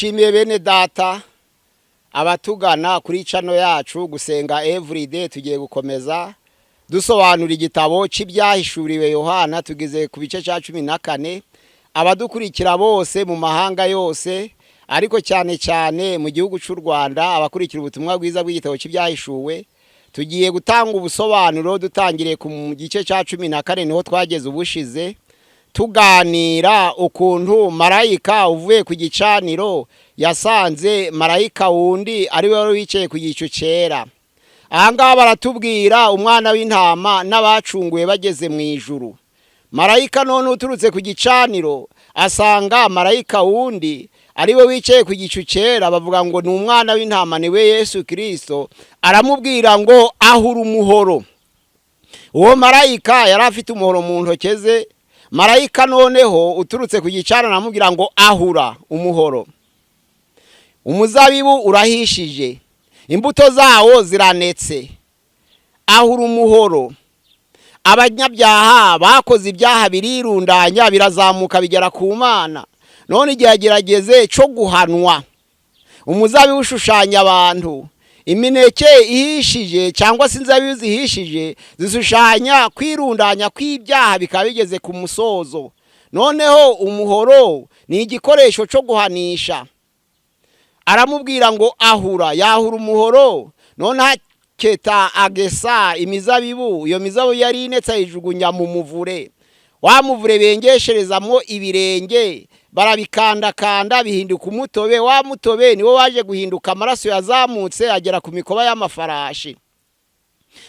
Shimiye bene data abatugana kuri channel yacu gusenga everyday. Tugiye gukomeza dusobanura igitabo cy'ibyahishuriwe Yohana, tugeze ku bice cya 14. Abadukurikira bose mu mahanga yose, ariko cyane cyane mu gihugu cy'u Rwanda, abakurikira ubutumwa bwiza bw'igitabo cy'ibyahishuwe, tugiye gutanga ubusobanuro. Dutangiriye ku gice cya 14 niho twageze ubushize, tuganira ukuntu marayika uvuye ku gicaniro yasanze marayika wundi ari we wicaye ku gicu cyera. Ahangaha baratubwira umwana w'intama n'abacunguye bageze mu ijuru. Marayika none uturutse ku gicaniro asanga marayika wundi ari we wicaye ku gicu cyera, bavuga ngo ni umwana w'intama, ni we Yesu Kristo. Aramubwira ngo ahura umuhoro. Uwo marayika yari afite umuhoro mu ntoke ze. Marayika noneho uturutse ku gicaniro aramubwira ngo ahura umuhoro. Umuzabibu urahishije, imbuto zawo ziranetse. Ahura umuhoro. Abanyabyaha bakoze ibyaha birirundanya, birazamuka bigera ku Mana. None igihe gerageze cyo guhanwa. Umuzabibu ushushanya abantu. Imineke ihishije cyangwa se inzabibu zihishije zishushanya kwirundanya kw'ibyaha bikaba bigeze ku musozo. Noneho umuhoro ni igikoresho cyo guhanisha. Aramubwira ngo ahura, yahura umuhoro. None haketa agesa imizabibu. Iyo mizabibu yari inetse ayijugunya mu muvure. Wa muvure bengesherezamo ibirenge, barabikandakanda bihinduka umutobe. Wa mutobe niwo waje guhinduka amaraso yazamutse agera ku mikoba y'amafarashi.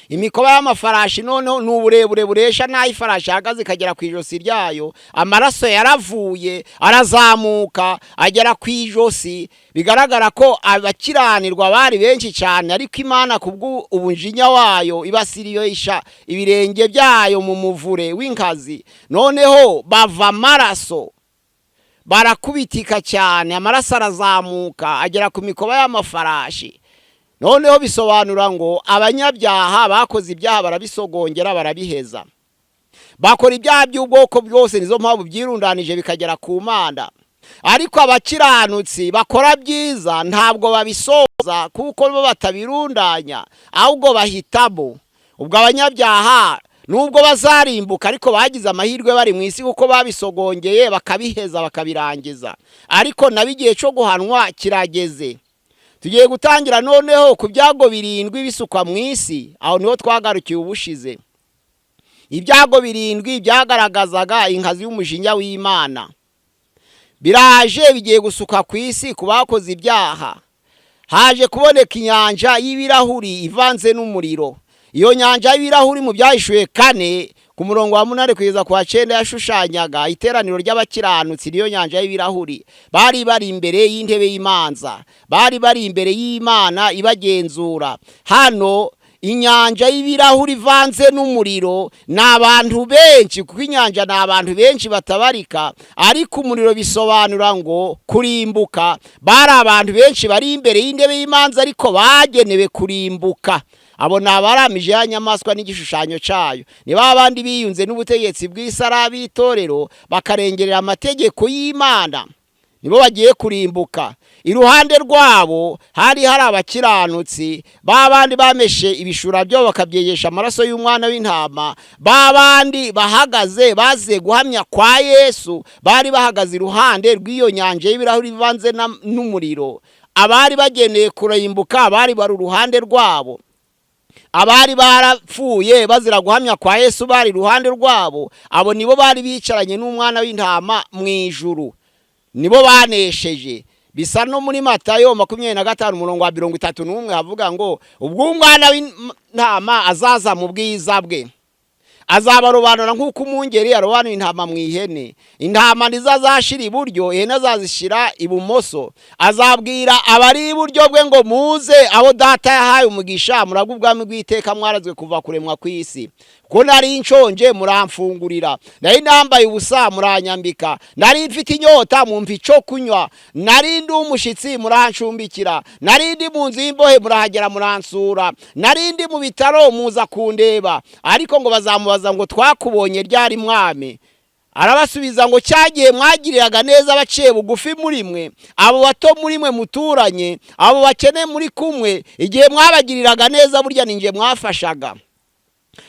Imikoba y'amafarashi noneho n'uburebure buresha naho ifarashi ihagaze ikagera ku ijosi ryayo. Amaraso yaravuye arazamuka agera ku ijosi. Bigaragara ko abakiranirwa bari benshi cyane, ariko Imana kubw'ubunjinya wayo ibasiriyoisha ibirenge byayo mu muvure w'inkazi. Noneho bava amaraso, barakubitika cyane, amaraso arazamuka agera ku mikoba y'amafarashi. Noneho bisobanura ngo abanyabyaha bakoze ibyaha barabisogongera, barabiheza. Bakora ibyaha by'ubwoko bwose, nizo mpamvu byirundanije bikagera ku Mana. Ariko abakiranutsi bakora byiza ntabwo babisoza, kuko bo batabirundanya ahubwo bahitamo. Ubwo abanyabyaha nubwo bazarimbuka, ariko bagize amahirwe bari mu isi kuko babisogongeye bakabiheza bakabirangiza. Ariko nabigiye cyo guhanwa kirageze. Tugiye gutangira noneho ku byago 7 bisukwa mu isi. Aho niho twagarukiye ubushize. Ibyago 7 byagaragazaga inkazi y'umujinya w'Imana. Biraje bigiye gusuka ku isi ku bakoze ibyaha. Haje kuboneka inyanja y'ibirahuri ivanze n'umuriro. Iyo nyanja y'ibirahuri mu byahishuye 4 ku murongo wa 8 kugeza ku wa 9 yashushanyaga iteraniro ry'abakiranutsi. Niyo nyanja y'ibirahuri bari imbere y'intebe y'imanza, bari imbere y'Imana ibagenzura. Hano inyanja y'ibirahuri ivanze n'umuriro n'abantu benshi, kuko inyanja n'abantu benshi batabarika, ariko umuriro bisobanura ngo kurimbuka. Bari abantu benshi bari imbere y'intebe y'imanza, ariko bagenewe kurimbuka. Abo nabaramije ya nyamaswa n'igishushanyo cyayo. Niba abandi biyunze n'ubutegetsi bw'isara b'itorero bakarengerera amategeko y'Imana, nibo bagiye kurimbuka. Iruhande rwabo hari abakiranutsi, babandi bameshe ibishura byo bakabyegesha amaraso y'umwana w'intama. Babandi bahagaze baze guhamya kwa Yesu, bari bahagaze iruhande rw'iyo nyanja y'ibirahuri bivanze n'umuriro. Abari bageneye kurimbuka bari uruhande rwabo. Abari barapfuye bazira guhamya kwa Yesu bari iruhande rwabo. Abo nibo bari bicaranye n'umwana w'intama mu ijuru, nibo banesheje. Bisa no muri Matayo 25:31 havuga ngo ubwo umwana w'intama azaza mu bwiza bwe, azabarobanura nk'uko umungeri arobanura intama mu ihene. Intama ntizazashira iburyo, ihene azazishira ibumoso. Azabwira abari iburyo bwe ngo muze, abo data yahaye umugisha, muragwa ubwami bw'iteka, mwarazwe kuva kuremwa kw'isi. Ko nari nshonje muramfungurira, nari nambaye ubusa muranyambika, nari mfite inyota mumva icyo kunywa, nari ndi umushitsi murancumbikira, nari ndi mu nzu y'imbohe murahagera muransura, nari ndi mu bitaro muza kundeba. Ariko ngo bazamubaza ngo twakubonye ryari mwami? arabasubiza ngo cyagiye mwagiriraga neza abaciye bugufi muri mwe, abo bato muri mwe muturanye, abo bakene muri kumwe, igihe mwabagiriraga neza burya ninjye mwafashaga.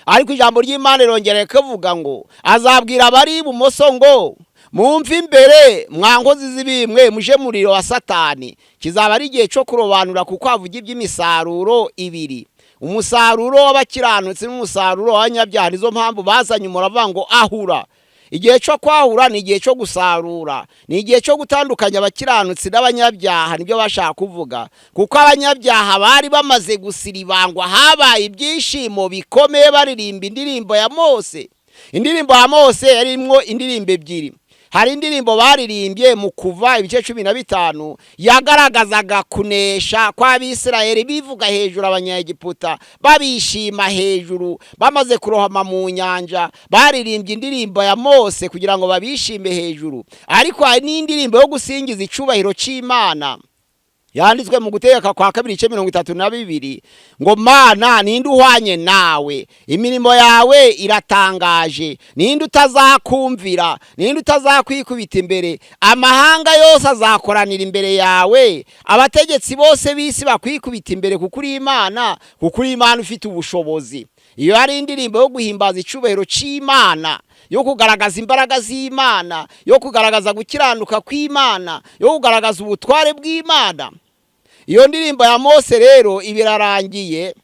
Ariko ijambo ry'Imana rirongera rikavuga ngo azabwira abari ibumoso ngo mumve imbere mwa nkozi z'ibimwe muje muriro wa Satani, kizaba ari igihe cyo kurobanura kuko havuga iby'imisaruro ibiri, umusaruro w'abakiranutsi n'umusaruro w'abanyabyaha. Nizo mpamvu bazanye umuravuga ngo ahura. Igihe cyo kwahura ni igihe cyo gusarura, ni igihe cyo gutandukanya abakiranutsi n'abanyabyaha. Nibyo bashaka kuvuga, kuko abanyabyaha bari bamaze gusiribangwa, habaye ibyishimo bikomeye baririmba indirimbo ya Mose. Indirimbo ya Mose yarimwo indirimbo ebyiri. Hari indirimbo baririmbye mu Kuva ibice 15 yagaragazaga kunesha kwa Abisirayeli, bivuga hejuru abanyagiputa, babishima hejuru bamaze kurohama mu nyanja. Baririmbye indirimbo ya Mose kugira ngo babishime hejuru. Ariko hari n'indirimbo yo gusingiza icubahiro c'Imana yanditswe mu Gutegeka kwa 2:32 ngo Mana ninde uhwanye nawe, imirimo yawe iratangaje, ninde utazakumvira, ninde utazakwikubita imbere, amahanga yose azakoranira imbere yawe, abategetsi bose bisi bakwikubita imbere, kuko uri Imana, kuko uri Imana ufite ubushobozi. Iyo ari indirimbo yo guhimbaza icubahiro c'Imana, yo kugaragaza imbaraga z'Imana, yo kugaragaza gukiranuka kw'Imana, yo kugaragaza ubutware bw'Imana. Iyo ndirimbo ya Mose rero ibirarangiye,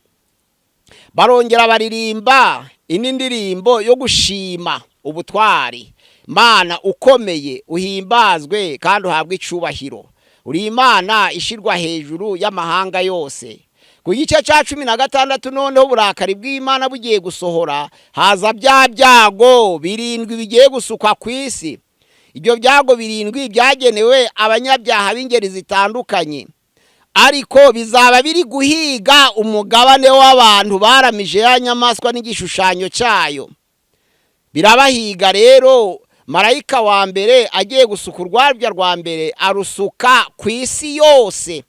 barongera baririmba indi ndirimbo yo gushima ubutwari. Mana ukomeye, uhimbazwe kandi uhabwe icubahiro, uri Imana ishirwa hejuru y'amahanga yose. Ku gice cya 16 noneho uburakari bw'Imana bugiye gusohora, haza bya byago birindwi bigiye gusukwa ku isi. Ibyo byago birindwi byagenewe abanyabyaha b'ingeri zitandukanye, ariko bizaba biri guhiga umugabane w'abantu baramije ya nyamaswa n'igishushanyo cyayo. Birabahiga rero. Marayika wa mbere agiye gusuka urwabya rwa mbere, arusuka ku isi yose.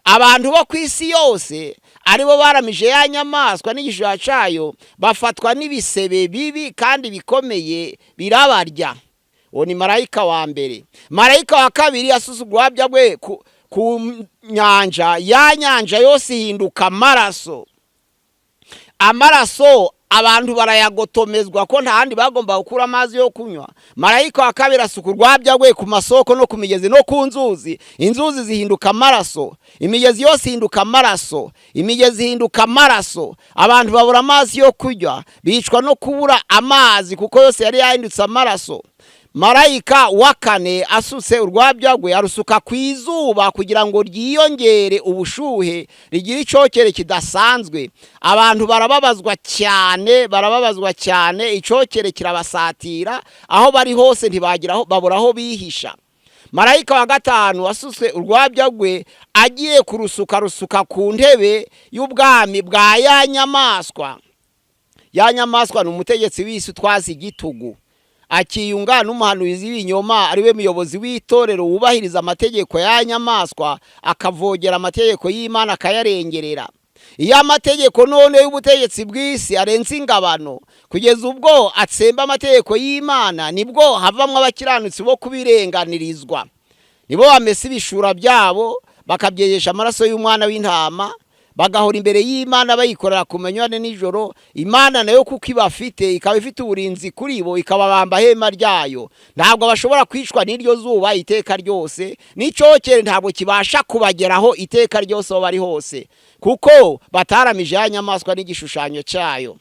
Abantu bo ku isi yose aribo baramije ya nyamaswa n'igishushanyo cyayo bafatwa n'ibisebe bibi kandi bikomeye birabarya. Uwo ni marayika wa mbere. Marayika wa kabiri asusa urwabya rwe ku nyanja, ya nyanja yose ihinduka amaraso. Amaraso abantu barayagotomezwa ko nta handi bagomba gukura amazi yo kunywa. Marayika wa kabiri asuka urwabya rwe ku masoko no ku migezi no ku nzuzi. Inzuzi zihinduka amaraso, imigezi yose ihinduka amaraso, imigezi ihinduka amaraso. Abantu babura amazi yo kurya, bicwa no kubura amazi kuko yose yari yahindutse amaraso. Marayika wa kane asutse urwabya rwe arusuka ku izuba kugira ngo ryiyongere ubushuhe, rigire icokere kidasanzwe. Abantu barababazwa cyane, icokere kirabasatira, aho bari hose ntibagiraho, babura aho bihisha. Marayika wa gatanu asutse urwabya rwe agiye rusuka ku ntebe y'ubwami bwa ya nyamaswa. Ya nyamaswa ni umutegetsi w'isi utwaza igitugu, akiyunga n'umuhanuzi w'ibinyoma, ariwe muyobozi w'itorero wubahiriza amategeko ya nyamaswa, akavogera amategeko y'Imana akayarengerera. Iyo amategeko none y'ubutegetsi bw'isi arenze ingabano kugeza ubwo atsemba amategeko y'Imana, nibwo havamwe abakiranutsi bo kubirenganirizwa. Nibo bamese ibishura byabo bakabyegesha amaraso y'umwana w'intama, bagahora imbere y'Imana bayikorera ku manywa n'ijoro. Imana nayo kuko ibafite, ikaba ifite uburinzi kuri bo, ikababamba hema ryayo. Ntabwo bashobora kwicwa n'iryo zuba iteka ryose, n'icokere ntabwo kibasha kubageraho iteka ryose aho bari hose, kuko bataramije ya nyamaswa n'igishushanyo cyayo.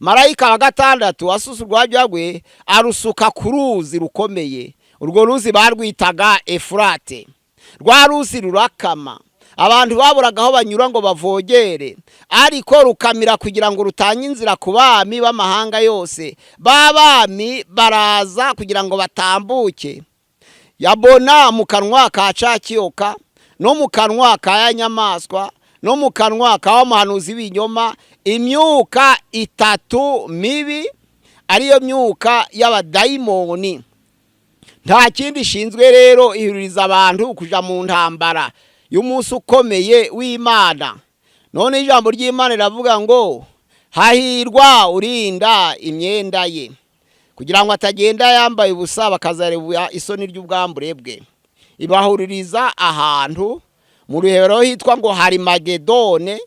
Marayika wa gatandatu asusa urwabya rwe arusuka ku ruzi rukomeye. Urwo ruzi barwitaga Efurate. Rwa ruzi rurakama, abantu baburaga aho banyura ngo bavogere, ariko rukamira kugira ngo rutange inzira ku bami b'amahanga yose. Babami baraza kugira ngo batambuke. Yabona mu kanwa ka cakiyoka, no mu kanwa ka ya nyamaswa, no mu kanwa ka umuhanuzi w'ibinyoma, imyuka itatu mibi, ariyo myuka y'abadayimoni. Nta kindi ishinzwe rero, ihuririza abantu kuja mu ntambara y'umunsi ukomeye w'Imana. None ijambo ry'Imana riravuga ngo hahirwa urinda imyenda ye, kugira ngo atagenda yambaye ubusa bakazareba isoni ry'ubwambure bwe. Ibahuririza ahantu mu ruhero hitwa ngo hari Magedone.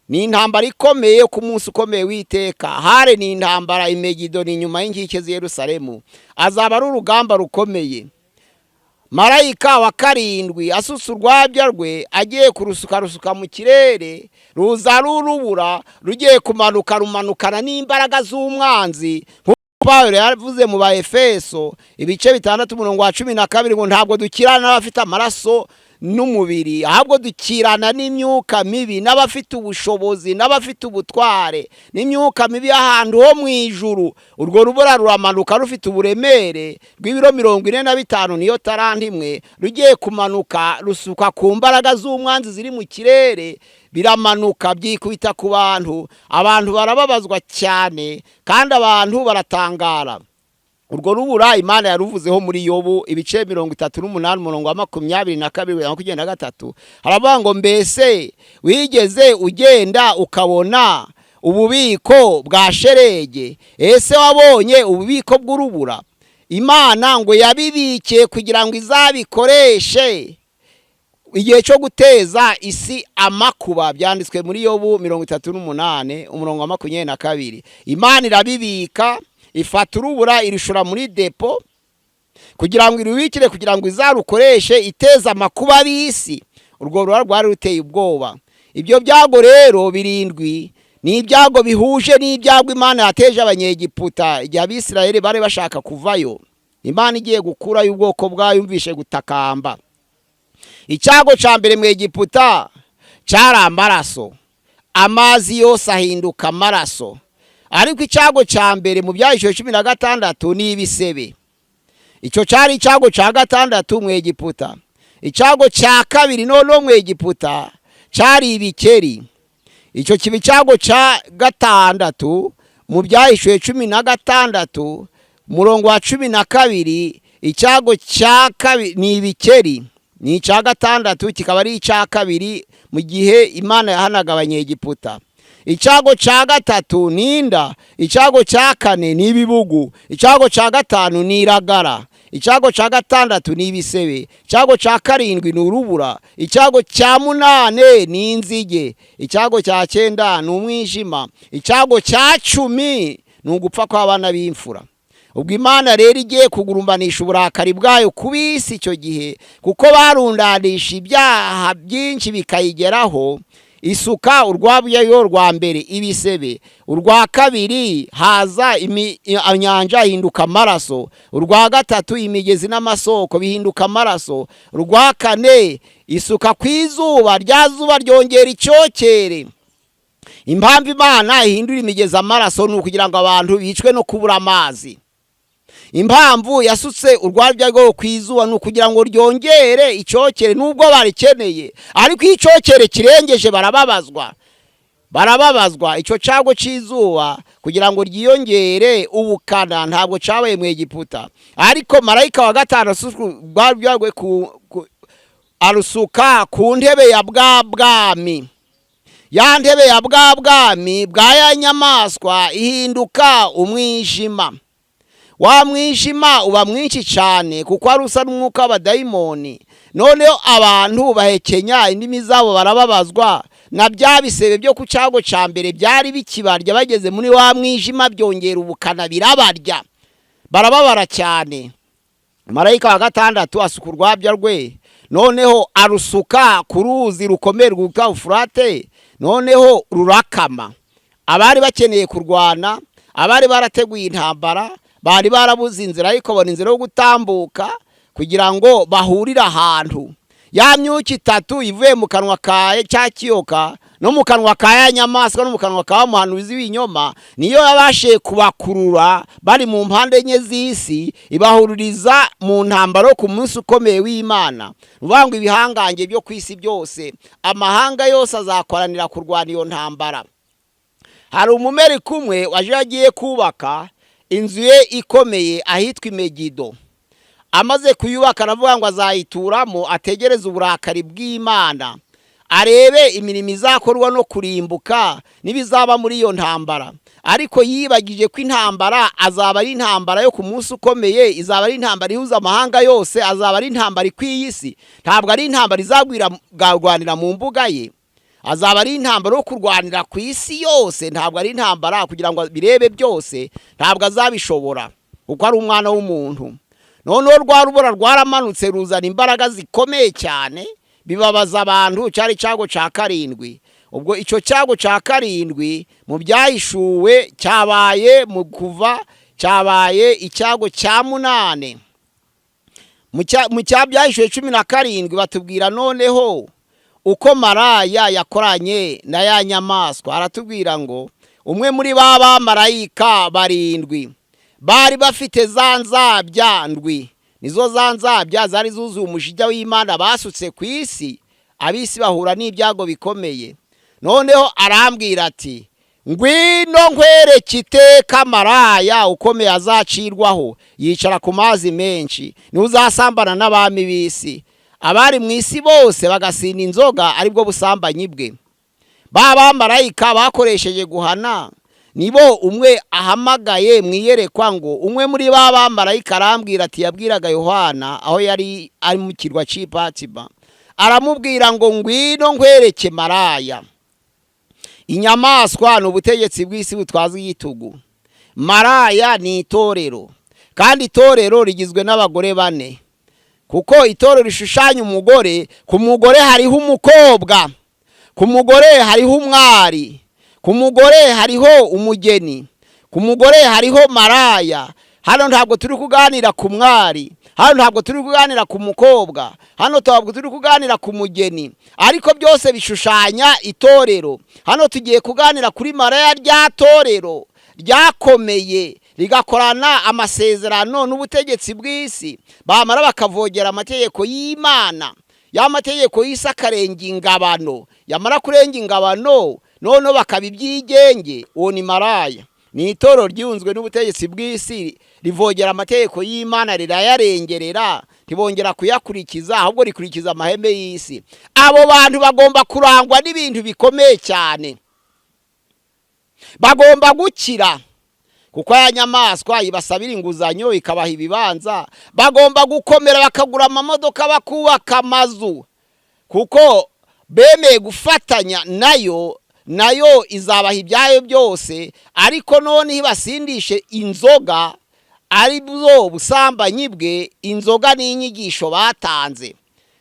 Ni intambara ikomeye ku munsi ukomeye w'iteka. Hare ni intambara Imegiddo ni nyuma y'inkike z'i Yerusalemu. Azaba ari urugamba rukomeye. Marayika wa karindwi asusa urwabya rwe agiye rusuka mu kirere, ruza rurubura rugiye kumanuka, rumanukana n'imbaraga z'umwanzi. Pawulo yavuze mu Baefeso ibice 6:12 ngo ntabwo dukirana n'abafite amaraso n'umubiri, ahubwo dukirana n'imyuka mibi, n'abafite ubushobozi, n'abafite ubutware, n'imyuka mibi y'ahantu ho mu ijuru. Urwo rubura ruramanuka rufite uburemere bw'ibiro 45, niyo taranti imwe, rugiye kumanuka rusuka ku mbaraga z'umwanzi ziri mu kirere, biramanuka byikubita ku bantu. Abantu barababazwa cyane kandi abantu baratangara. Urwo rubura Imana yaruvuzeho muri Yobu ibice 38:22-23 haravuga ngo mbese wigeze ugenda ukabona ububiko bwa sherege? Ese wabonye ububiko bw'urubura? Imana ngo yabibike kugira ngo izabikoreshe igihe cyo guteza isi amakuba. Byanditswe muri Yobu 38:22. Imana irabibika, ifata urubura irishura muri depo kugira ngo irubikire, kugira ngo izarukoreshe iteza amakuba b'isi. Urwo rubura rwari ruteye ubwoba. Ibyo byago rero birindwi ni ibyago bihuje n'ibyago Imana yateje Abanyegiputa igihe Abisirayeli bari bashaka kuvayo. Imana igiye gukurayo ubwoko bwayo yumvishe gutakamba. Icyago cya mbere mu Egiputa cyari amaraso. Amazi yose ahinduka amaraso. Ariko icyago cya mbere mu Byahishuwe 16 ni ibisebe. Icyo cyari icyago cya gatandatu mu Egiputa. Icyago cya kabiri noneho mu Egiputa cyari ibikeri. Icyo kiba icyago cya gatandatu mu Byahishuwe 16:12. Icyago cya kabiri ni ibikeri, ni icya gatandatu, kikaba ari icya kabiri mu gihe Imana yahanaga Abanyegiputa. Icyago cya gatatu ni inda. Icyago cya kane ni ibibugu. Icyago cya gatanu ni iragara. Icyago cya gatandatu ni ibisebe. Icyago cya karindwi ni urubura. Icyago cya munane ni inzige. Icyago cya cyenda ni umwijima. Icyago cya 10 ni ugupfa kw'abana b'imfura. Ubwo Imana rero igiye kugurumbanisha uburakari bwayo ku bisi icyo gihe, kuko barundanisha ibyaha byinshi bikayigeraho, isuka urwabyayo rwa mbere ibisebe, urwa kabiri haza inyanja hinduka amaraso, urwa gatatu imigezi n'amasoko bihinduka amaraso, urwa kane isuka kw'izuba, rya zuba ryongera icyokere. Impamvu Imana ihindura imigezi amaraso ni ukugira ngo abantu bicwe no kubura amazi. Impamvu yasutse urwabya rwo kwizuba ni ukugira ngo ryongere icyokere, nubwo barikeneye, ariko icyokere kirengeje barababazwa. Icyo cyago cy'izuba kugira ngo ryiyongere ubukana ntabwo cyabaye mu Egiputa. Ariko marayika wa gatanu urwabya rwe arusuka ku ntebe ya bwami. Ya ntebe ya bwami bwa ya nyamaswa ihinduka umwijima. Wa mwijima uba mwinshi cyane kuko ari usa n'umwuka w'abadayimoni. Noneho abantu bahekenya indimi zabo barababazwa na bya bisebe byo ku cyago cya mbere byari bikibarya. Bageze muri wa mwijima byongera ubukana birabarya, barababara cyane. Marayika wa gatandatu asuka urwabya rwe, noneho arusuka ku ruzi rukomeye rwitwa Ufurate, noneho rurakama. Abari bakeneye kurwana, abari barateguye intambara, bari barabuze inzira, ariko bona inzira yo gutambuka kugira ngo bahurire ahantu. Ya myuka itatu ivuye mu kanwa ka cya kiyoka no mu kanwa ka ya nyamaswa no mu kanwa ka muhanuzi w'inyoma niyo yabashe kubakurura bari mu mpande enye z'isi, ibahururiza mu ntambaro ku munsi ukomeye w'Imana. Ruvanga ibihangange byo kwisi byose, amahanga yose azakoranira kurwana iyo ntambara. Hari umumeri kumwe waje agiye kubaka inzu ye ikomeye ahitwa Imegiddo. Amaze kuyubaka aravuga ngo azayituramo ategereze uburakari bw'Imana. arebe imirimo izakorwa no kurimbuka n'ibizaba muri iyo ntambara. Ariko yibagije ko intambara azaba ari intambara yo ku munsi ukomeye, izaba ari intambara ihuza amahanga yose, azaba ari intambara ikwiye isi. Ntabwo ari intambara izagwanira mu mbuga ye, azaba ari intambara yo kurwanira ku isi yose. Ntabwo ari intambara kugira ngo birebe byose, ntabwo azabishobora kuko ari umwana w'umuntu. Noneho rwa rubura rwaramanutse ruzana imbaraga zikomeye cyane, bibabaza abantu. Cyari cyago cya karindwi. Ubwo icyo cyago cya karindwi mu byahishuwe cyabaye mu kuva, cyabaye icyago cya munane. Mu byahishuwe 17 batubwira noneho uko maraya yakoranye na ya nyamaswa. Aratubwira ngo umwe muri ba bamarayika 7 bari bafite za nzabya ndwi. Nizo za nzabya zari zuzuye umujinya w'Imana basutse ku isi, abisi bahura n'ibyago bikomeye. Noneho arambwira ati, ngwino nkwereke iteka maraya ukomeye azacirwaho, yicara ku mazi menshi, niwe uzasambana n'abami b'isi. Abari mu isi bose bagasinda inzoga, aribwo busambanyi bwe. Ba bamarayika bakoresheje guhana nibo umwe ahamagaye mwiyerekwa ngo umwe muri ba bamarayika arambwira ati, yabwiraga Yohana aho yari ari mu kirwa cy'Ipatiba, aramubwira ngo ngwino nkwereke maraya. Inyamaswa ni ubutegetsi bw'isi butwaza igitugu. Maraya ni itorero, kandi itorero rigizwe n'abagore 4, kuko itorero rishushanya umugore. Ku mugore hariho umukobwa, ku mugore hariho umwari, ku mugore hariho umugeni, ku mugore hariho maraya. Hano ntabwo turi kuganira ku mwari, hano ntabwo turi kuganira ku mukobwa, hano ntabwo turi kuganira ku mugeni, ariko byose bishushanya itorero. Hano tugiye kuganira kuri maraya, rya torero ryakomeye rigakorana amasezerano n'ubutegetsi bw'isi, bamara bakavogera amategeko y'Imana. Ya mategeko y'isi akarenga ingabano, yamara kurenga ingabano none bakaba ibyigenge. Uwo ni maraya. Ni itorero ryunzwe n'ubutegetsi bw'isi, rivogera amategeko y'Imana, rirayarengerera, ntibongera kuyakurikiza, ahubwo rikurikiza amahembe y'isi. Abo bantu bagomba kurangwa n'ibintu bikomeye cyane, bagomba gukira, kuko ya nyamaswa ibasabira inguzanyo ikabaha ibibanza. Bagomba gukomera, bakagura amamodoka, bakubaka amazu, kuko bemeye gufatanya nayo izabaha ibyayo byose. Ariko none ibasindishe inzoga, ari bwo busambanyi bwe. Inzoga ni inyigisho batanze.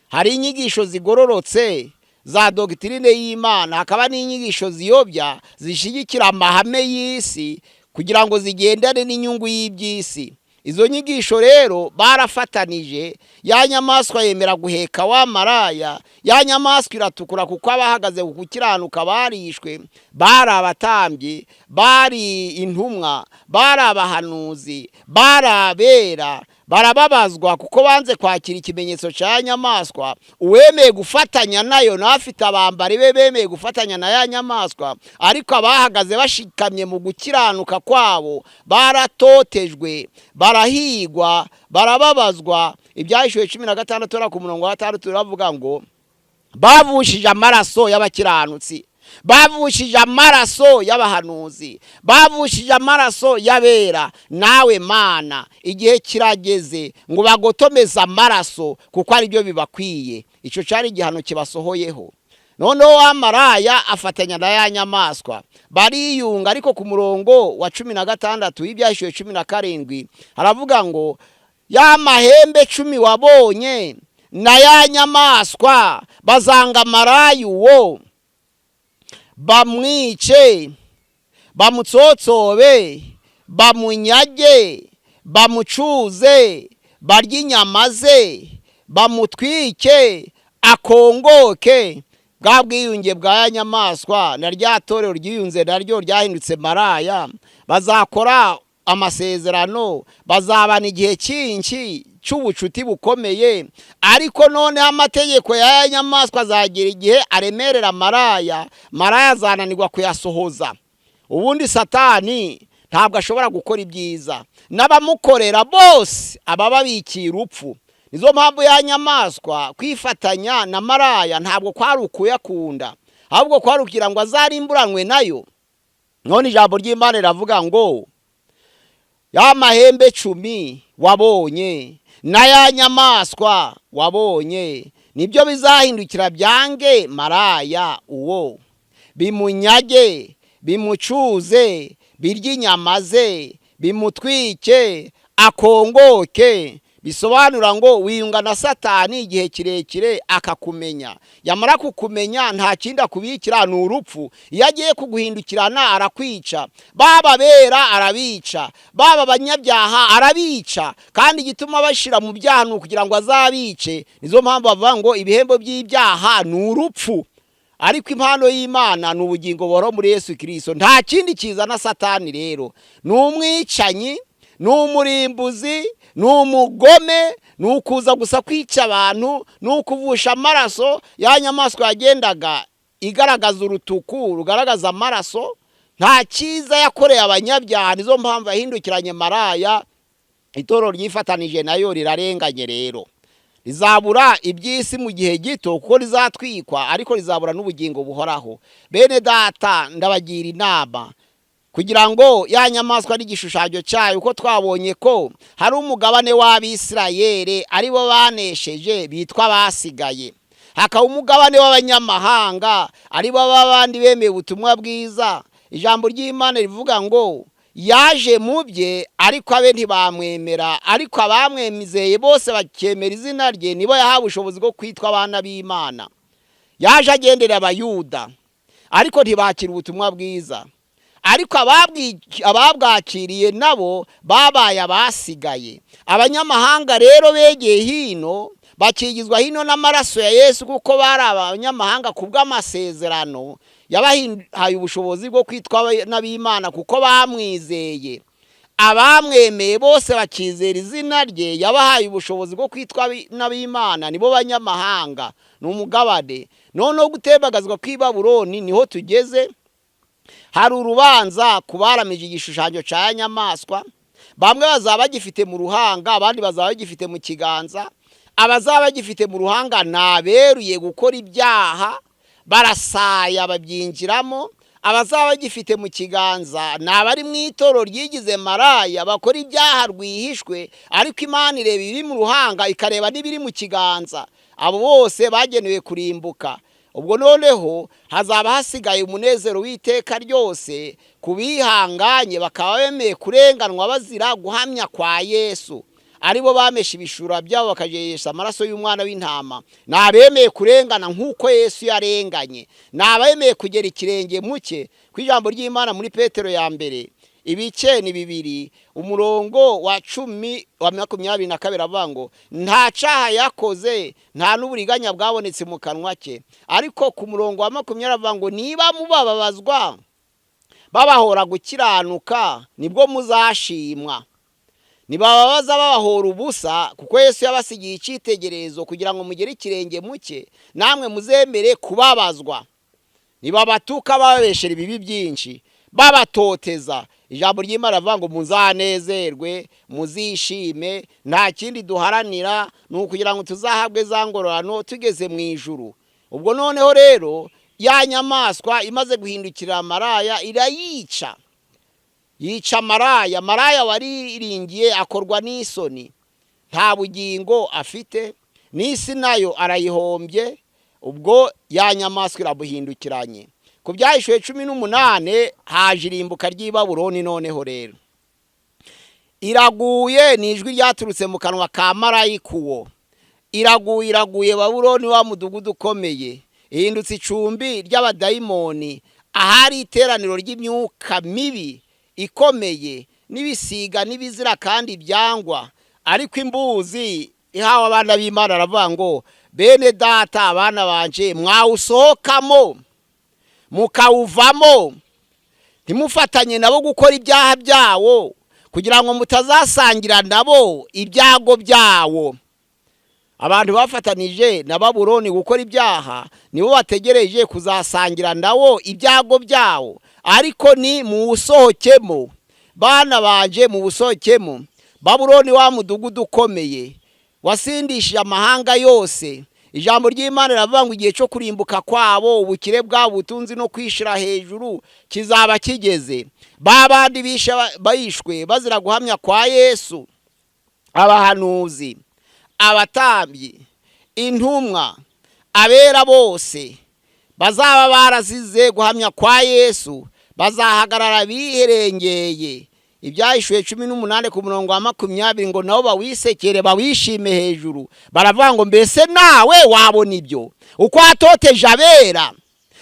Hari inyigisho zigororotse za doctrine y'Imana, hakaba n'inyigisho ziyobya zishigikira amahame y'isi kugira ngo zigendane n'inyungu y'iby'isi. Izo nyigisho rero barafatanije. Ya nyamaswa yemera guheka wa maraya. Ya nyamaswa iratukura kuko abahagaze gukiranuka barishwe. Bari abatambyi, bari intumwa, bari abahanuzi, bari abera. Barababazwa kuko banze kwakira ikimenyetso cya nyamaswa. Uwemeye gufatanya nayo n'afite abambari be bemeye gufatanya na ya nyamaswa, ariko abahagaze bashikamye mu gukiranuka kwabo baratotejwe, barahigwa, barababazwa. Ibyahishuwe 16 ku murongo wa 6 turavuga ngo bavushije amaraso y'abakiranutsi, bavushije amaraso y'abahanuzi, bavushije amaraso y'abera. Nawe Mana, igihe kirageze ngo bagotomeze amaraso, kuko ari byo bibakwiye. Icyo cyari igihano kibasohoyeho. Noneho wa maraya afatanya na ya nyamaswa, bariyunga. Ariko ku murongo wa 16 w'ibyahishuwe 17 haravuga ngo ya mahembe 10 wabonye na ya nyamaswa bazanga maraya uwo, bamwice, bamutsotsobe, bamunyage, bamucuze, barya inyama ze, bamutwike, akongoke. Bwa bwiyunge bwa ya nyamaswa na rya torero ryiyunze naryo ryahindutse maraya, bazakora amasezerano, bazabana igihe cyinshi cy'ubucuti bukomeye. Ariko none amategeko ya nyamaswa azagira igihe aremerera maraya. Maraya azananirwa kuyasohoza. Ubundi Satani ntabwo ashobora gukora ibyiza. N'abamukorera bose abababikiye urupfu. nizo mpamvu ya nyamaswa kwifatanya na maraya ntabwo kwari ukuyakunda, ahubwo kwari kugira ngo azarimburanwe nayo. none ijambo ry'Imana riravuga ngo ya mahembe 10 wabonye na ya nyamaswa wabonye nibyo bizahindukira byange maraya uwo, bimunyage, bimucuze, birya inyama ze, bimutwike, akongoke. Bisobanura ngo wiyunga na Satani igihe kirekire akakumenya, yamara kukumenya nta kindi akubikira ni urupfu. Iyo agiye kuguhindukirana arakwica, baba bera arabica, baba banyabyaha arabica, kandi igituma bashira mu byaha ni kugira ngo azabice. Nizo mpamvu bavuga ngo ibihembo by'ibyaha ni urupfu, ariko impano y'Imana ni ubugingo buhoraho muri Yesu Kristo. Nta kindi kizana Satani rero, ni umwicanyi, ni umurimbuzi, ni umugome, ni ukuza gusa kwica abantu, ni ukuvusha amaraso. Ya nyamaswa yagendaga igaragaza urutuku rugaragaza amaraso, nta cyiza yakoreye abanyabyaha. Nizo mpamvu yahindukiranye maraya. Itoro ryifatanije nayo rirarenganye rero, rizabura iby'isi mu gihe gito kuko rizatwikwa, ariko rizabura n'ubugingo buhoraho. Bene data, ndabagira inama kugira ngo ya nyamaswa n'igishushanyo cyayo, uko twabonye ko hari umugabane w'Abisirayeli aribo banesheje bitwa basigaye, hakaba umugabane w'abanyamahanga aribo babandi bemeye ubutumwa bwiza. Ijambo ry'Imana rivuga ngo yaje mu bye ariko abe ntibamwemera, ariko abamwemizeye bose bakemera izina rye nibo yahawe ubushobozi bwo kwitwa abana b'Imana. Yaje agendera abayuda ariko ntibakira ubutumwa bwiza, ariko ababwakiriye nabo babaye abasigaye. Abanyamahanga rero begeye hino bakigizwa hino n'amaraso ya Yesu, kuko bari abanyamahanga kubw'amasezerano yabahaye ubushobozi bwo kwitwa n'ab'Imana kuko bamwizeye. Abamwemeye bose bakizera izina rye yabahaye ubushobozi bwo kwitwa n'ab'Imana, nibo banyamahanga. Ni umugabane noneho gutembagazwa kw'i Babuloni niho tugeze. Hari urubanza kubaramije igishushanyo cya nyamaswa, bamwe bazaba bagifite mu ruhanga, abandi bazaba bagifite mu kiganza. Abazaba bagifite mu ruhanga naberuye gukora ibyaha barasaya babyinjiramo, abazaba bagifite mu kiganza nabari mu itoro ryigize maraya bakora ibyaha rwihishwe, ariko Imana ireba ibiri mu ruhanga ikareba n'ibiri mu kiganza. Abo bose bagenewe kurimbuka. Ubwo noneho hazaba hasigaye umunezero w'iteka ryose kubihanganye bakaba bemeye kurenganwa bazira guhamya kwa Yesu, aribo bamesha ibishura byabo bakajesha amaraso y'umwana w'intama. Nabemeye kurengana nk'uko Yesu yarenganye, nabemeye kugera ikirenge muke. Kwijambo ry'Imana muri Petero ya mbere ibice ni 2 umurongo wa 10:22 avuga ngo nta cyaha yakoze, nta n'uburiganya bwabonetse mu kanwa ke. Ariko ku murongo wa 20 avuga ngo niba mubabazwa babahora gukiranuka nibwo muzashimwa. Nibababaza babahora ubusa kuko Yesu yabasigiye icyitegererezo kugira ngo mugere ikirenge muke namwe muzemere kubabazwa. Nibabatuka babeshera ibibi byinshi babatoteza, ijambo ry'Imana avuga ngo muzanezerwe muzishime. Nta kindi duharanira ni ukugira ngo tuzahabwe za ngororano tugeze mu ijuru. Ubwo noneho rero ya nyamaswa imaze guhindukira maraya irayica, yica maraya. Maraya wariringiye akorwa n'isoni, nta bugingo afite, n'isi nayo arayihombye. Ubwo ya nyamaswa irabuhindukiranye. Ku Byahishuwe 18 haje irimbuka ry'i Babuloni. Noneho rero iraguye, ni ijwi ryaturutse mu kanwa ka marayika uwo. Iraguye Babuloni wa mudugudu ukomeye, ihindutse icumbi ry'abadayimoni, ahari iteraniro ry'imyuka mibi ikomeye n'ibisiga n'ibizira kandi byangwa. Ariko imbuzi ihawe abana b'Imana aravuga ngo bene data abana banje mwawusohokamo mukawuvamo, ntimufatanye nabo gukora ibyaha byawo kugira ngo mutazasangira nabo ibyago byawo. Abantu bafatanije na Babuloni gukora ibyaha nibo bategereje kuzasangira nawo ibyago byawo, ariko ni muwusohokemo bana banje, muwusohokemo. Babuloni wa mudugudu ukomeye wasindishije amahanga yose. Ijambo ry'Imana riravuga ngo igihe cyo kurimbuka kwabo, ubukire bwabo, ubutunzi no kwishira hejuru kizaba kigeze. Babandi bayishwe bazira guhamya kwa Yesu, abahanuzi, abatambyi, intumwa, abera bose bazaba barazize guhamya kwa Yesu, bazahagarara biherengeye. Ibyahishuwe 18 ku murongo wa 20 ngo nabo bawisekere bawishime hejuru, baravuga ngo mbese nawe wabona ibyo uko atoteje abera.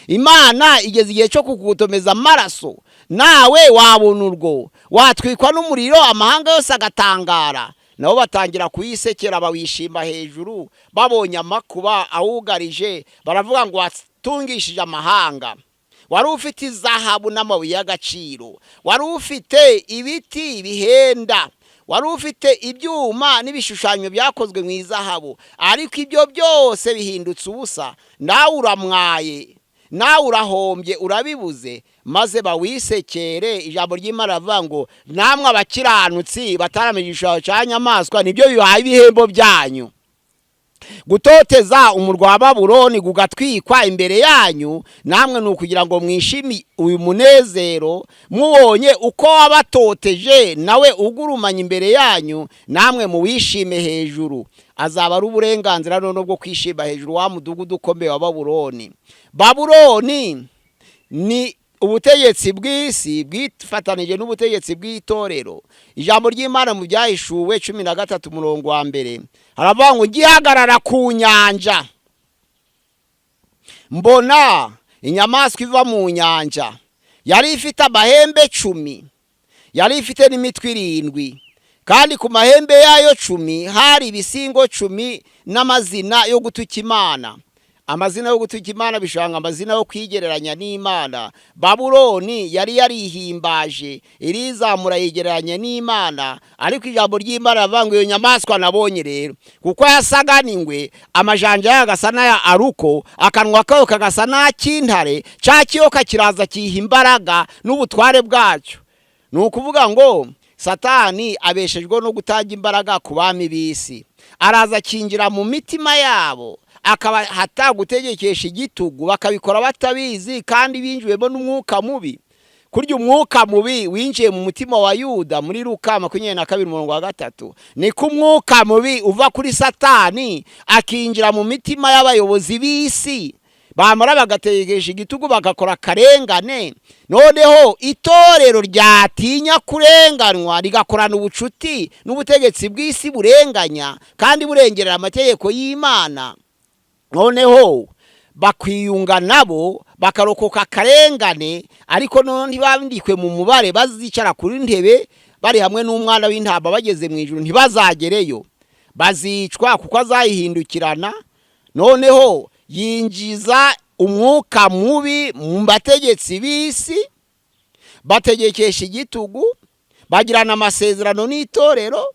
Imana igeze igihe cyo kugutomeza amaraso, nawe wabona urwo, watwikwa n'umuriro amahanga yose agatangara. Nabo batangira kuyisekera bawishima hejuru, babonye amakuba awugarije, baravuga ngo watungishije amahanga. Wari ufite izahabu n'amabuye y'agaciro, wari ufite ibiti bihenda, wari ufite ibyuma n'ibishushanyo byakozwe mu izahabu, ariko ibyo byose bihindutse ubusa. Nawe uramwaye, nawe urahombye, urabibuze, maze bawisekere. Ijambo ry'Imana rivuga ngo namwe abakiranutsi bataramenya igishushanyo cya nyamaswa nibyo bibaye ibihembo byanyu. Gutoteza umurwa wa Babuloni gugatwikwa imbere yanyu, namwe nukugira ngo mwishimi uyu munezero, mubonye uko wabatoteje nawe ugurumanya imbere yanyu, namwe muwishime hejuru. Azaba ari uburenganzira none bwo kwishima hejuru wa mudugudu ukomeye wa Babuloni. Babuloni ni ubutegetsi bw'isi bwifatanije n'ubutegetsi bw'itorero. Ijambo ry'Imana mu Byahishuwe 13 umurongo wa 1 haravuga ngo gihagarara ku nyanja, mbona inyamaswa iva mu nyanja, yari ifite amahembe 10, yari ifite n'imitwe 7, kandi ku mahembe yayo 10 hari ibisingo 10 n'amazina yo gutuka Imana. Amazina yo gutuka Imana bishanga amazina yo kwigereranya n'Imana. Babuloni yari yarihimbaje, irizamura yigereranya n'Imana, ariko ijambo ry'Imana rivuga ngo iyo nyamaswa nabonye rero, kuko yasaga n'ingwe, amajanja yagasa n'aya aruko, akanwa kayo kagasa n'akintare, ca kiyoka kiraza kiha imbaraga n'ubutware bwacyo. Ni ukuvuga ngo Satani abeshejwe no gutanga imbaraga ku bami b'isi, araza kinjira mu mitima yabo, akaba hata gutegekesha igitugu, bakabikora batabizi kandi binjiwemo n'umwuka mubi. Kurya umwuka mubi winjiye mu mutima wa Yuda muri Luka 22:3, niko umwuka mubi uva kuri Satani akinjira mu mitima y'abayobozi b'isi, bamara bagategekesha igitugu bagakora karengane. Noneho itorero ryatinya kurenganwa rigakorana ubucuti n'ubutegetsi bw'isi burenganya kandi burengerera amategeko y'Imana, noneho bakwiyunga nabo bakarokoka karengane, ariko none ntibandikwe mu mubare bazicara kuri ntebe bari hamwe n'umwana w'intama bageze mu ijuru, ntibazagereyo, bazicwa kuko azayihindukirana. Noneho yinjiza umwuka mubi mu bategetsi b'isi, bategekesha igitugu, bagirana amasezerano n'itorero.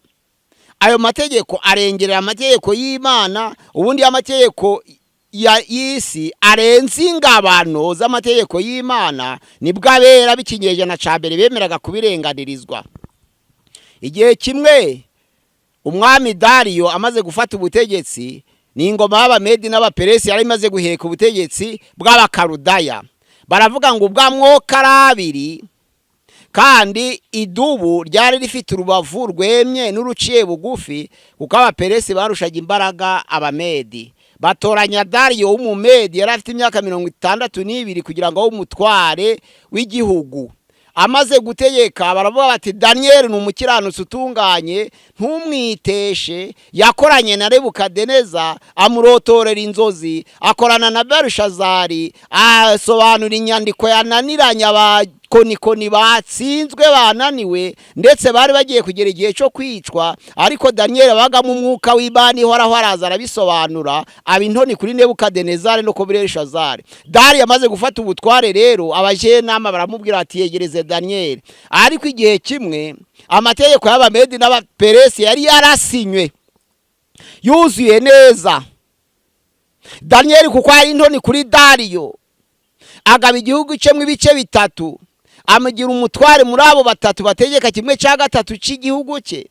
Ayo mategeko arengerera amategeko y'Imana, ubundi amategeko y'isi arenze ingabano z'amategeko y'Imana. Nibwo abera b'ikinyejana ca mbere bemeraga kubirenganirizwa. Igihe kimwe umwami Dariyo amaze gufata ubutegetsi, ni ingoma y'Abamedi n'Abaperesi yari imaze guheka ubutegetsi bw'Abakarudaya. Baravuga ngo ubwamwoka arabiri, kandi idubu ryari rifite urubavu rwemye n'uruciye bugufi, kuko Abaperesi barushaga imbaraga Abamedi. Batoranya Dariyo w'Umumedi, yari afite imyaka 62 kugira ngo umutware w'igihugu. Amaze gutegeka baravuga bati Daniel ni umukiranutsi utunganye, ntumwiteshe. Yakoranye na Nebukadineza, amurotorera inzozi, akorana na Belushazari, asobanura inyandiko yananiranye abakonikoni batsinzwe bananiwe, ndetse bari bagiye kugera igihe cyo kwicwa. Ariko Daniel baga mu mwuka w'Imana ihoraho araza arabisobanura, abintoni kuri Nebukadinezari no kuri Belushazari. Dariyo amaze gufata ubutware rero, abajenama baramubwira ati yegereze Daniel. Ariko igihe kimwe amategeko y'Abamedi n'Abaperesi yari yarasinywe yuzuye neza. Daniel kuko ari intoni kuri Dariyo, agaba igihugu cyo mu bice bitatu, amugira umutware muri abo batatu bategeka 1/3 cy'igihugu cye.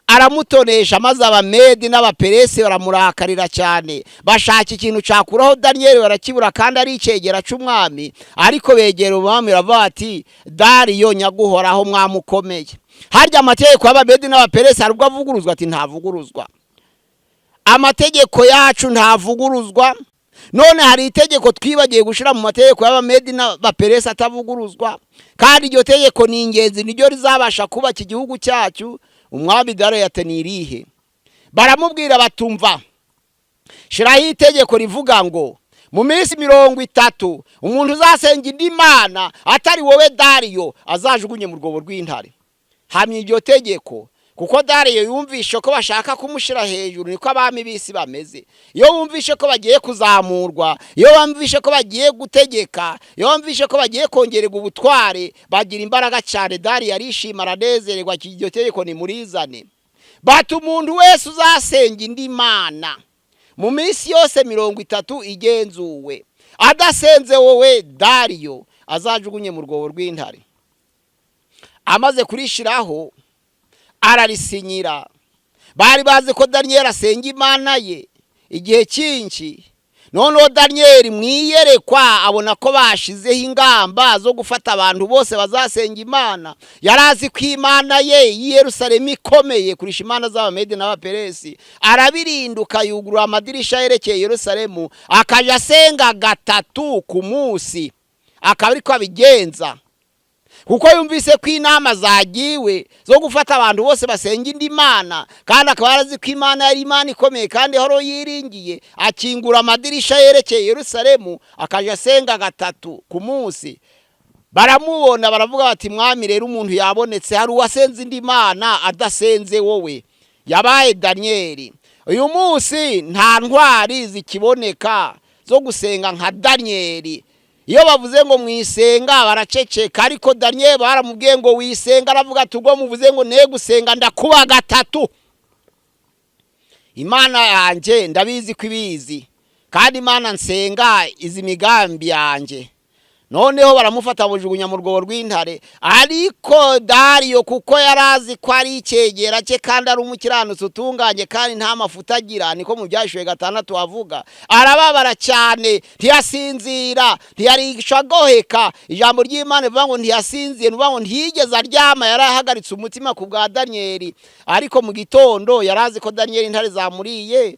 aramutonesha, maze abamedi n'abaperesi baramurakarira cyane, bashaka ikintu cyakuraho Daniyeli barakibura, kandi ari icegera c'umwami. Ariko begera umwami baravuga ati Dariyo nyaguhoraho mwami ukomeye. Harya amategeko y'abamedi n'abaperesi hari ubwo avuguruzwa? Ati ntavuguruzwa. Amategeko yacu ntavuguruzwa. None hari itegeko twibagiye gushira mu mategeko y'abamedi n'abaperesi atavuguruzwa, kandi iryo tegeko ni ingenzi, niryo rizabasha kubaka igihugu cyacu. Umwami Dariyo yatenirihe baramubwira batumva, shiraho itegeko rivuga ngo mu minsi 30 umuntu uzasenga indi mana atari wowe Dariyo azajugunye mu rwobo rw'intare. Hamye iryo tegeko, kuko Dariyo yumvishe ko bashaka kumushira hejuru, niko abami bisi bameze. Iyo wumvishe ko bagiye kuzamurwa, iyo wumvishe ko bagiye gutegeka, iyo wumvishe ko bagiye kongererwa ubutware, bagira imbaraga cyane. Dariyo arishima aranezererwa, iryo tegeko ni murizane. Bati umuntu wese uzasenga indi mana mu minsi yose 30 igenzuwe adasenze wowe Dariyo azajugunye mu rwobo rw'intare. Amaze kurishiraho ararisinyira. Bari bazi ko Daniyeli asenga imana ye igihe cyinshi. Noneho Daniyeli mwiyerekwa abona ko bashizeho ingamba zo gufata abantu bose bazasenga imana. Yarazi ko imana ye i Yerusalemu ikomeye kurisha imana z'abamedi n'abaperesi. Arabirinduka, yugurura amadirisha yerekeye Yerusalemu, akaja asenga 3 ku munsi. Akaba ariko abigenza, kuko yumvise ko inama zagiwe zo gufata abantu bose basenga indi mana, kandi akaba yarazi ko imana yari imana ikomeye kandi horo yiringiye. Akingura amadirisha yerekeye Yerusalemu, akaja asenga 3 ku munsi. Baramubona baravuga bati mwami rero umuntu yabonetse, hari uwasenze indi mana adasenze wowe. Yabaye Daniyeli. Uyu munsi nta ntwari zikiboneka zo gusenga nka Daniyeli. Iyo bavuze ngo mwisenga baraceceka, ariko Daniyeli baramubwiye ngo wisenga, aravuga ati ubwo muvuze ngo ne gusenga ndakuba 3. Imana yanje ndabizi ko ibizi, kandi imana nsenga izi migambi yanje. Noneho baramufata bujugunya mu rwobo rw'intare. Ariko Dariyo kuko yarazi ko ari icegera cye kandi ari umukiranutsi utunganye kandi nta mafuta agira, niko mu Byashuwe 6 avuga, arababara cyane, ntiyasinzira, ntiyarisha goheka. Ijambo ry'Imana rivuga ngo ntiyasinziye, nuvuga ngo ntiyigeze aryama, yarahagaritse umutima ku bwa Daniyeli. Ariko mu gitondo yarazi ko Daniyeli intare zamuriye,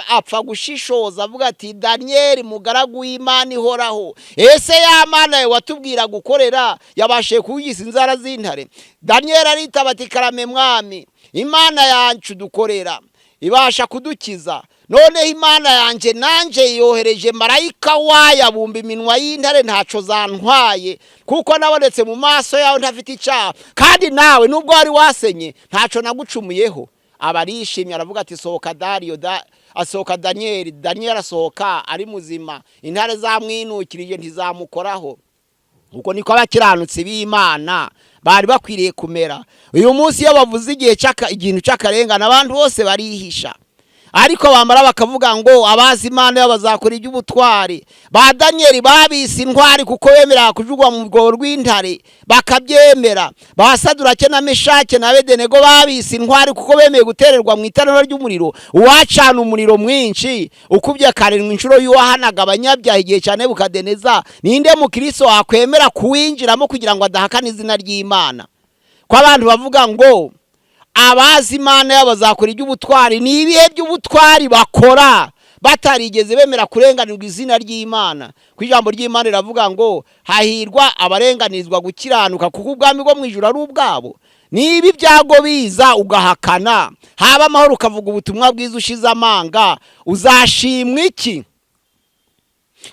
apfa gushishoza avuga ati Daniyeli mugaragu w'Imana ihoraho, ese Mana ye watubwira gukorera yabashe kugisa inzara z'intare? Daniyeli aritaba ati karame mwami, imana yacu dukorera ibasha kudukiza. Noneho imana yanje nanje yohereje marayika wayo abumba iminwa y'intare, ntaco zantwaye, kuko nabonetse mu maso yawe ntafite icyaha, kandi nawe nubwo wari wasenye ntaco nagucumuyeho. Abarishimye aravuga ati sohoka Dariyo. Asohoka Daniyeli. Daniyeli asohoka ari muzima, intare zamwinukirije ntizamukoraho. Uko niko abakiranutsi b'Imana bari bakwiriye kumera. Uyu munsi iyo bavuze ikintu cy'akarengane abantu bose barihisha, ariko bamara bakavuga ngo abazi Imana yo bazakora iby'ubutwari. Ba Daniyeli babise intwari kuko bemera kujugwa mu rwobo rw'intare bakabyemera. Ba Sadurake na Meshake na Abedenego babise intwari kuko bemeye gutererwa mu itanura ry'umuriro, uwacana umuriro mwinshi ukubye 7 inshuro y'uwahanaga abanyabyaha igihe cyane Nebukadineza. Ninde mu Kristo akwemera kuwinjiramo kugira ngo adahakana izina ry'Imana? Ko abantu bavuga ngo abazi Imana yabo bazakora iby'ubutwari, ni ibihe by'ubutwari bakora batarigeze bemera kurenganirwa izina ry'Imana? Ku ijambo ry'Imana riravuga ngo hahirwa abarenganirizwa gukiranuka, kuko ubwami bwo mu ijuru ari ubwabo. Niba ibyago biza ugahakana, haba amahoro ukavuga ubutumwa bwiza ushize amanga, uzashimwa iki?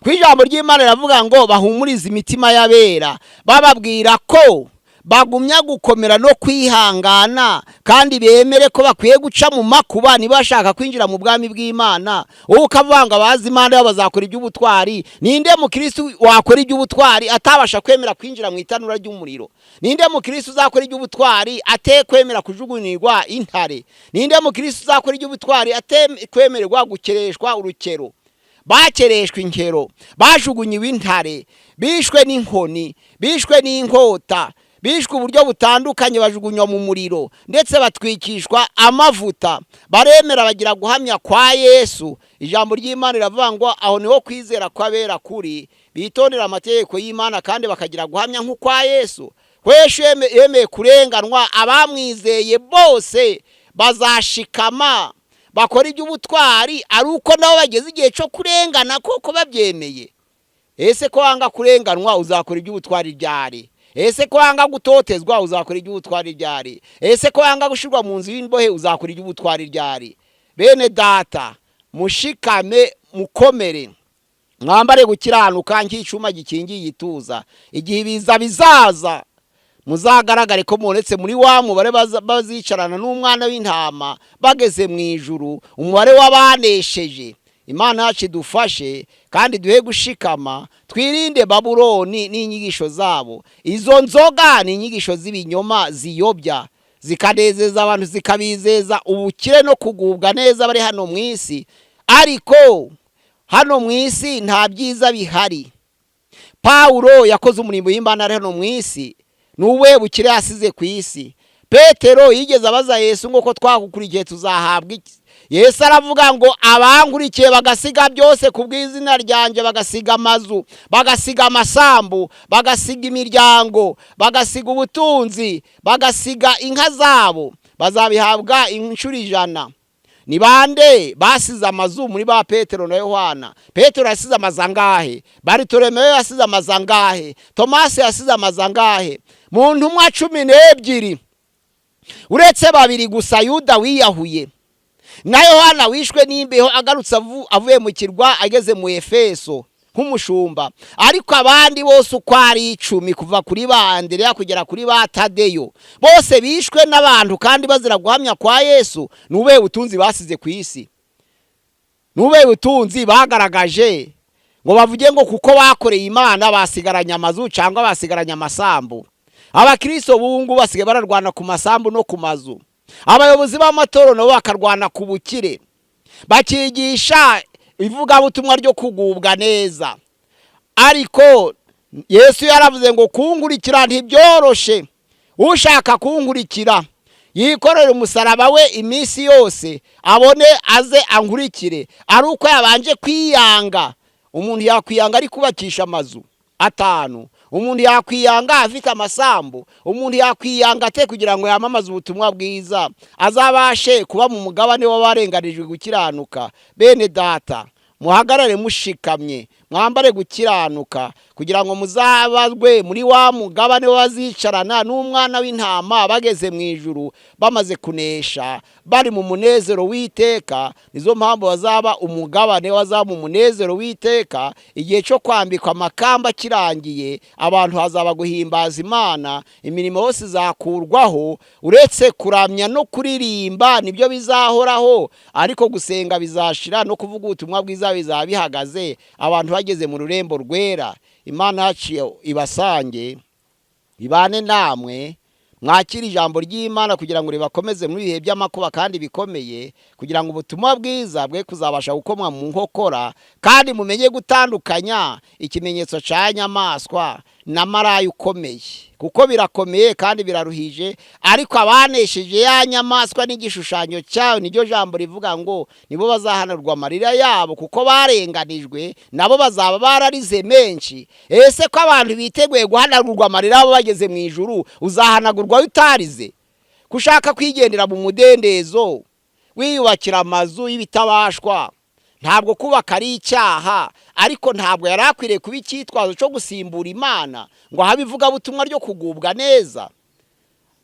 Ku ijambo ry'Imana riravuga ngo bahumurize imitima y'abera, bababwira ko bagumya gukomera no kwihangana, kandi bemere ko bakwiye guca mu makuba niba bashaka kwinjira mu bwami bw'Imana. Wowe ukavanga abazi Imana yo bazakora iby'ubutwari. Ninde mu Kristo wakora iby'ubutwari atabasha kwemera kwinjira mu itanura ry'umuriro? Ninde mu Kristo uzakora iby'ubutwari atekwemera kujugunirwa intare? Ninde mu Kristo uzakora iby'ubutwari atekwemererwa gukereshwa urukero? Bakereshwe inkero, bajugunyiwe intare, bishwe n'inkoni, bishwe n'inkota, bishwe uburyo butandukanye, bajugunywa mu muriro ndetse batwikishwa amavuta. Baremera bagira guhamya kwa Yesu. Ijambo ry'Imana riravuga ngo aho niho kwizera kw'abera kuri, bitondera amategeko y'Imana kandi bakagira guhamya nk'ukwa Yesu. Yesu yemeye kurenganwa, abamwizeye bose bazashikama bakora iby'ubutwari, ari uko nabo bageze igihe cyo kurengana koko babyemeye. Ese ko wanga kurenganwa uzakora iby'ubutwari ryari? Ese ko wanga gutotezwa uzakora iby'ubutwari ryari? Ese ko wanga gushirwa mu nzu y'imbohe uzakora iby'ubutwari ryari? Bene data, mushikame mukomere, mwambare gukiranuka nk'icuma gikingiye ituza. Igihe ibiza bizaza, muzagaragare ko monetse muri wa mubare bazicarana n'umwana w'intama bageze mu ijuru, umubare w'abanesheje. Imana yacu idufashe kandi duhe gushikama, twirinde Babuloni n'inyigisho zabo. Izo nzoga ni inyigisho z'ibinyoma ziyobya, zikanezeza abantu, zikabizeza ubukire no kugubwa neza bari hano mu isi, ariko hano mu isi nta byiza bihari. Pawulo yakoze umurimo w'Imana hano mu isi, nuwe bukire yasize ku isi. Petero yigeze abaza Yesu ngo ko twagukurikiye tuzahabwa iki? Yesu aravuga ngo abankurikiye bagasiga byose ku bw'izina ryanje, bagasiga amazu, bagasiga amasambu, bagasiga imiryango, bagasiga ubutunzi, bagasiga inka zabo, bazabihabwa inshuro 100. Ni bande basize amazu muri ba Petero na Yohana? Petero yasize amazu angahe? Bartolomeyo yasize amazu angahe? Tomasi yasize amazu angahe? Mu ntumwa 12 uretse 2 gusa Yuda wiyahuye, na Yohana wishwe n'imbeho agarutse avuye mu kirwa ageze mu Efeso nk'umushumba. Ariko abandi bose uko ari 10 kuva kuri ba Andereya kugera kuri ba Tadeyo, bose bishwe n'abantu kandi bazira guhamya kwa Yesu. Nube butunzi basize ku isi, nube butunzi bagaragaje ngo bavuge ngo kuko bakoreye Imana basigaranya amazu cyangwa basigaranya amasambu. Abakristo bungu basige bararwana ku masambu no ku mazu. Abayobozi b'amatoro nabo bakarwana ku bukire, bakigisha ivuga butumwa ryo kugubwa neza. Ariko Yesu yaravuze ngo kunkurikira ntibyoroshe, ushaka kunkurikira yikorera umusaraba we iminsi yose, abone aze ankurikire. Ari uko yabanje kwiyanga. Umuntu yakwiyanga ari kubakisha amazu 5, umuntu yakwiyanga afite amasambu, umuntu yakwiyanga ate kugira ngo yamamaze ubutumwa bwiza, azabashe kuba mu mugabane w'abarenganijwe gukiranuka. Bene data, muhagarare mushikamye, mwambare gukiranuka kugira ngo muzabazwe muri wa mugabane wazicarana n'umwana w'intama bageze mu ijuru, bamaze kunesha, bari mu munezero w'iteka. Nizo mpamvu bazaba umugabane, wazaba umunezero w'iteka. Igihe cyo kwambikwa amakamba kirangiye, abantu hazaba guhimbaza Imana, imirimo yose izakurwaho, uretse kuramya no kuririmba nibyo bizahoraho, ariko gusenga bizashira no kuvuga ubutumwa bwiza bizaba bihagaze, abantu bageze mu rurembo rwera. Imana yacu ibasange, ibane namwe, mwakira ijambo ry'Imana kugira ngo ribakomeze muri bihe by'amakuba kandi bikomeye, kugira ngo ubutumwa bwiza bwe kuzabasha gukomwa mu nkokora, kandi mumenye gutandukanya ikimenyetso cya nyamaswa na maraya ukomeye, kuko birakomeye kandi biraruhije. Ariko abanesheje ya nyamaswa n'igishushanyo cyayo, niryo jambo rivuga ngo nibo bazahanurwa amarira yabo, kuko barenganijwe nabo bazaba bararize menshi. Ese ko abantu biteguye guhanagurwa amarira yabo bageze mu ijuru, uzahanagurwa utarize? Kushaka kwigendera mu mudendezo wiyubakira amazu y'ibitabashwa, ntabwo kubaka ari icyaha, ariko ntabwo yari akwiriye kuba icyitwazo cyo gusimbura Imana ngo habe ivugabutumwa ryo kugubwa neza.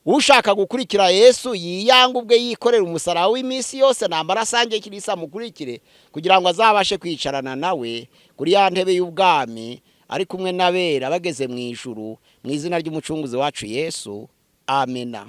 Ushaka gukurikira Yesu yiyanga ubwe, yikorera umusaraba w'iminsi yose, nambara asange Kirisa mukurikire, kugira ngo azabashe kwicarana nawe kuri ya ntebe y'ubwami, ari kumwe n'abera bageze mu ijuru, mu izina ry'umucunguzi wacu Yesu. Amena.